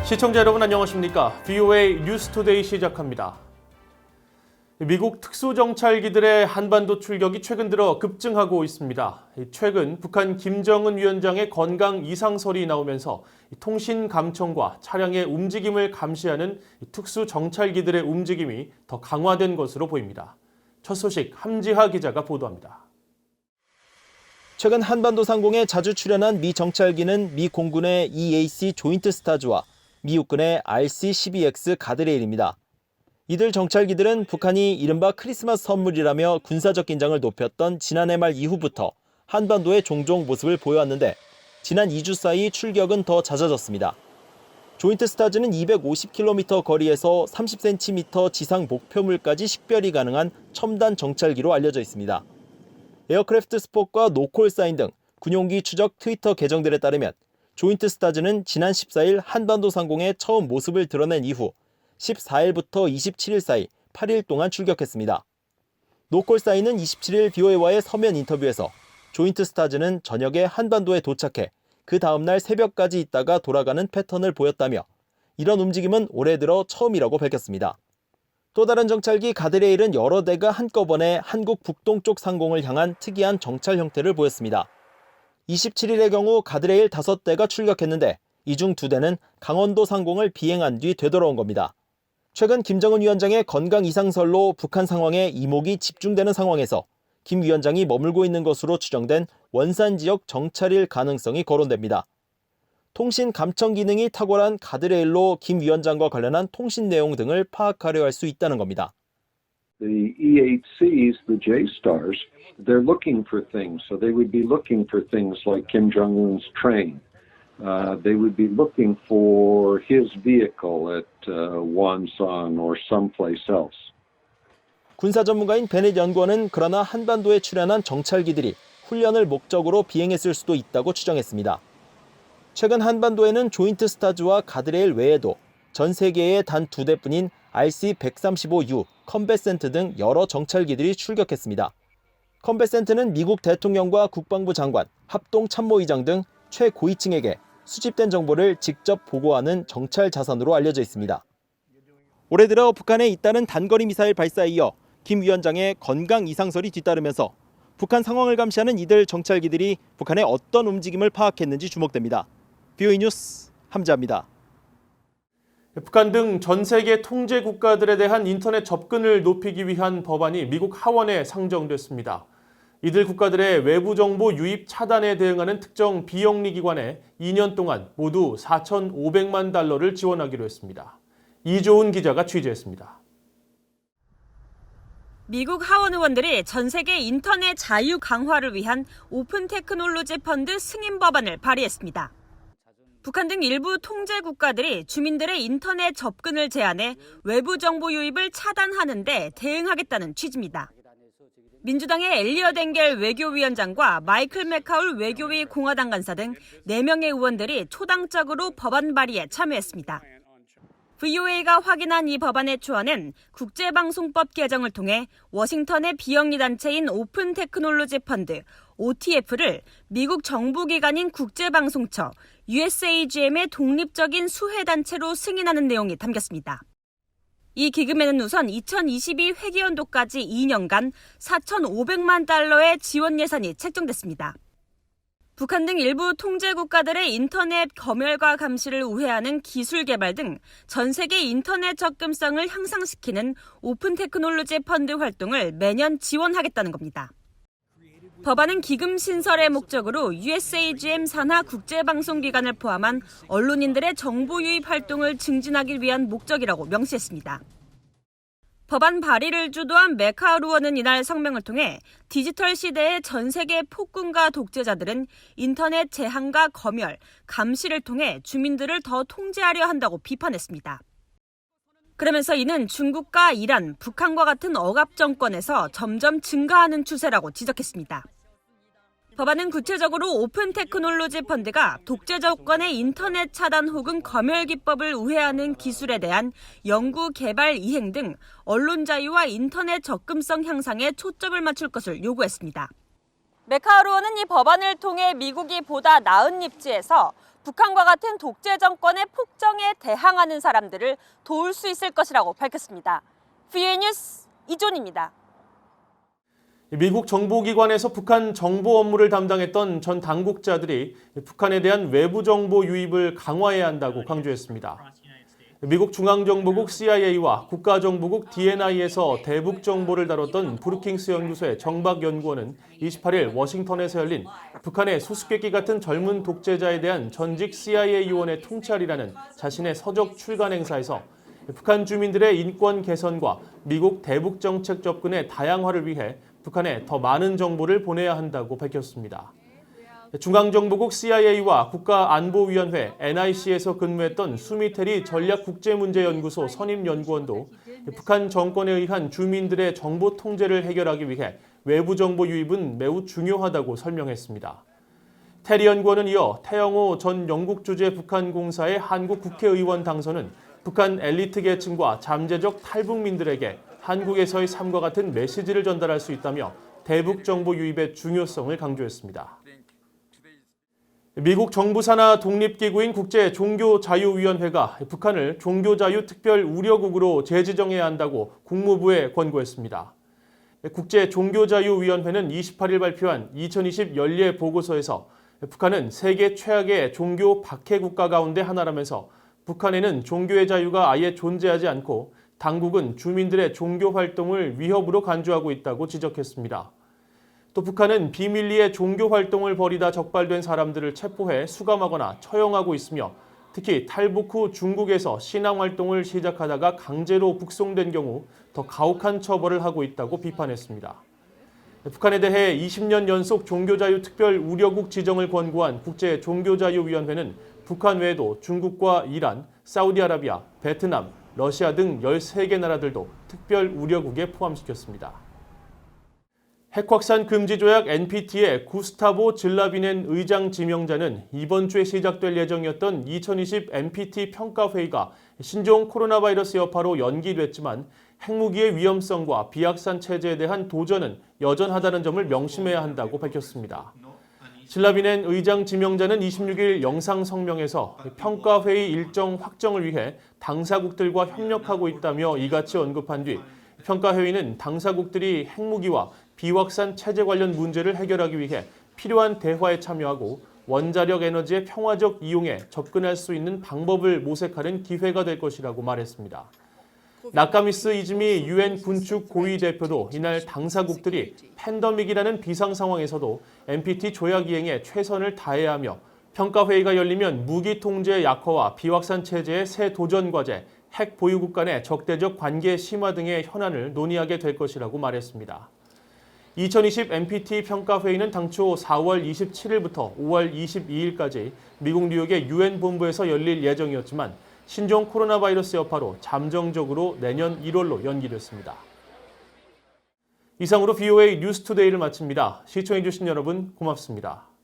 시청자 여러분 안녕하십니까? VOA 뉴스투데이 시작합니다. 미국 특수정찰기들의 한반도 출격이 최근 들어 급증하고 있습니다. 최근 북한 김정은 위원장의 건강 이상설이 나오면서 통신 감청과 차량의 움직임을 감시하는 특수정찰기들의 움직임이 더 강화된 것으로 보입니다. 첫 소식 함지하 기자가 보도합니다. 최근 한반도 상공에 자주 출현한 미 정찰기는 미 공군의 EAC 조인트 스타즈와 미 육군의 RC-12X 가드레일입니다. 이들 정찰기들은 북한이 이른바 크리스마스 선물이라며 군사적 긴장을 높였던 지난해 말 이후부터 한반도에 종종 모습을 보여왔는데 지난 2주 사이 출격은 더 잦아졌습니다. 조인트 스타즈는 250km 거리에서 30cm 지상 목표물까지 식별이 가능한 첨단 정찰기로 알려져 있습니다. 에어크래프트 스폿과 노콜 사인 등 군용기 추적 트위터 계정들에 따르면 조인트 스타즈는 지난 14일 한반도 상공에 처음 모습을 드러낸 이후 14일부터 27일 사이 8일 동안 출격했습니다. 노콜 사인은 27일 BOA와의 서면 인터뷰에서 조인트 스타즈는 저녁에 한반도에 도착해 그 다음날 새벽까지 있다가 돌아가는 패턴을 보였다며 이런 움직임은 올해 들어 처음이라고 밝혔습니다. 또 다른 정찰기 가드레일은 여러 대가 한꺼번에 한국 북동쪽 상공을 향한 특이한 정찰 형태를 보였습니다. 27일의 경우 가드레일 5대가 출격했는데 이 중 2대는 강원도 상공을 비행한 뒤 되돌아온 겁니다. 최근 김정은 위원장의 건강 이상설로 북한 상황에 이목이 집중되는 상황에서 김 위원장이 머물고 있는 것으로 추정된 원산 지역 정찰일 가능성이 거론됩니다. 통신 감청 기능이 탁월한 가드레일로 김 위원장과 관련한 통신 내용 등을 파악하려 할 수 있다는 겁니다. The EHCs, the J-stars, they're looking for things. So they would be looking for things like Kim Jong-un's train. They would be looking for his vehicle at Wonsan or someplace else. 군사 전문가인 베넷 연구원은 그러나 한반도에 출현한 정찰기들이 훈련을 목적으로 비행했을 수도 있다고 추정했습니다. 최근 한반도에는 조인트 스타즈와 가드레일 외에도 전 세계에 단 2대뿐인 RC-135U, 컴뱃센트 등 여러 정찰기들이 출격했습니다. 컴뱃센트는 미국 대통령과 국방부 장관, 합동참모의장 등 최고위층에게 수집된 정보를 직접 보고하는 정찰 자산으로 알려져 있습니다. 올해 들어 북한의 잇따른 단거리 미사일 발사에 이어 김 위원장의 건강 이상설이 뒤따르면서 북한 상황을 감시하는 이들 정찰기들이 북한의 어떤 움직임을 파악했는지 주목됩니다. VOA 뉴스 함지하입니다. 북한 등 전 세계 통제 국가들에 대한 인터넷 접근을 높이기 위한 법안이 미국 하원에 상정됐습니다. 이들 국가들의 외부 정보 유입 차단에 대응하는 특정 비영리 기관에 2년 동안 모두 4,500만 달러를 지원하기로 했습니다. 이조은 기자가 취재했습니다. 미국 하원 의원들이 전 세계 인터넷 자유 강화를 위한 오픈 테크놀로지 펀드 승인 법안을 발의했습니다. 북한 등 일부 통제 국가들이 주민들의 인터넷 접근을 제한해 외부 정보 유입을 차단하는 데 대응하겠다는 취지입니다. 민주당의 엘리엇 엥겔 외교위원장과 마이클 맥카울 외교위 공화당 간사 등 4명의 의원들이 초당적으로 법안 발의에 참여했습니다. VOA가 확인한 이 법안의 초안은 국제방송법 개정을 통해 워싱턴의 비영리 단체인 오픈 테크놀로지 펀드 OTF를 미국 정부기관인 국제방송처 USAGM의 독립적인 수혜단체로 승인하는 내용이 담겼습니다. 이 기금에는 우선 2022 회계연도까지 2년간 4,500만 달러의 지원 예산이 책정됐습니다. 북한 등 일부 통제 국가들의 인터넷 검열과 감시를 우회하는 기술 개발 등 전 세계 인터넷 접근성을 향상시키는 오픈 테크놀로지 펀드 활동을 매년 지원하겠다는 겁니다. 법안은 기금 신설의 목적으로 USAGM 산하 국제방송기관을 포함한 언론인들의 정보 유입 활동을 증진하기 위한 목적이라고 명시했습니다. 법안 발의를 주도한 맥카울 의원은 이날 성명을 통해 디지털 시대의 전 세계 폭군과 독재자들은 인터넷 제한과 검열, 감시를 통해 주민들을 더 통제하려 한다고 비판했습니다. 그러면서 이는 중국과 이란, 북한과 같은 억압 정권에서 점점 증가하는 추세라고 지적했습니다. 법안은 구체적으로 오픈 테크놀로지 펀드가 독재 정권의 인터넷 차단 혹은 검열 기법을 우회하는 기술에 대한 연구, 개발, 이행 등 언론 자유와 인터넷 접근성 향상에 초점을 맞출 것을 요구했습니다. 맥카울 의원은 이 법안을 통해 미국이 보다 나은 입지에서 북한과 같은 독재 정권의 폭정에 대항하는 사람들을 도울 수 있을 것이라고 밝혔습니다. VOA 뉴스 이존입니다. 미국 정보기관에서 북한 정보 업무를 담당했던 전 당국자들이 북한에 대한 외부 정보 유입을 강화해야 한다고 강조했습니다. 미국 중앙정보국 CIA와 국가정보국 DNI에서 대북 정보를 다뤘던 브루킹스 연구소의 정박 연구원은 28일 워싱턴에서 열린 북한의 수수께끼 같은 젊은 독재자에 대한 전직 CIA 요원의 통찰이라는 자신의 서적 출간 행사에서 북한 주민들의 인권 개선과 미국 대북 정책 접근의 다양화를 위해 북한에 더 많은 정보를 보내야 한다고 밝혔습니다. 중앙정보국 CIA와 국가안보위원회 NIC에서 근무했던 수미테리 전략국제문제연구소 선임연구원도 북한 정권에 의한 주민들의 정보 통제를 해결하기 위해 외부 정보 유입은 매우 중요하다고 설명했습니다. 테리 연구원은 이어 태영호 전 영국 주재 북한 공사의 한국 국회의원 당선은 북한 엘리트 계층과 잠재적 탈북민들에게 한국에서의 삶과 같은 메시지를 전달할 수 있다며 대북 정보 유입의 중요성을 강조했습니다. 미국 정부 산하 독립기구인 국제종교자유위원회가 북한을 종교자유특별우려국으로 재지정해야 한다고 국무부에 권고했습니다. 국제종교자유위원회는 28일 발표한 2020 연례 보고서에서 북한은 세계 최악의 종교 박해 국가 가운데 하나라면서 북한에는 종교의 자유가 아예 존재하지 않고 당국은 주민들의 종교 활동을 위협으로 간주하고 있다고 지적했습니다. 또 북한은 비밀리에 종교 활동을 벌이다 적발된 사람들을 체포해 수감하거나 처형하고 있으며 특히 탈북 후 중국에서 신앙 활동을 시작하다가 강제로 북송된 경우 더 가혹한 처벌을 하고 있다고 비판했습니다. 북한에 대해 20년 연속 종교자유특별우려국 지정을 권고한 국제종교자유위원회는 북한 외에도 중국과 이란, 사우디아라비아, 베트남, 러시아 등 13개 나라들도 특별우려국에 포함시켰습니다. 핵확산 금지 조약 NPT의 구스타보 질라비넨 의장 지명자는 이번 주에 시작될 예정이었던 2020 NPT 평가회의가 신종 코로나 바이러스 여파로 연기됐지만 핵무기의 위험성과 비확산 체제에 대한 도전은 여전하다는 점을 명심해야 한다고 밝혔습니다. 질라비넨 의장 지명자는 26일 영상 성명에서 평가회의 일정 확정을 위해 당사국들과 협력하고 있다며 이같이 언급한 뒤 평가회의는 당사국들이 핵무기와 비확산 체제 관련 문제를 해결하기 위해 필요한 대화에 참여하고 원자력 에너지의 평화적 이용에 접근할 수 있는 방법을 모색하는 기회가 될 것이라고 말했습니다. 나카미스 이즈미 UN 군축 고위 대표도 이날 당사국들이 팬데믹이라는 비상 상황에서도 NPT 조약 이행에 최선을 다해야 하며 평가회의가 열리면 무기 통제 약화와 비확산 체제의 새 도전 과제, 핵 보유국 간의 적대적 관계 심화 등의 현안을 논의하게 될 것이라고 말했습니다. 2020 NPT 평가회의는 당초 4월 27일부터 5월 22일까지 미국 뉴욕의 UN 본부에서 열릴 예정이었지만 신종 코로나 바이러스 여파로 잠정적으로 내년 1월로 연기됐습니다. 이상으로 VOA 뉴스투데이를 마칩니다. 시청해주신 여러분 고맙습니다.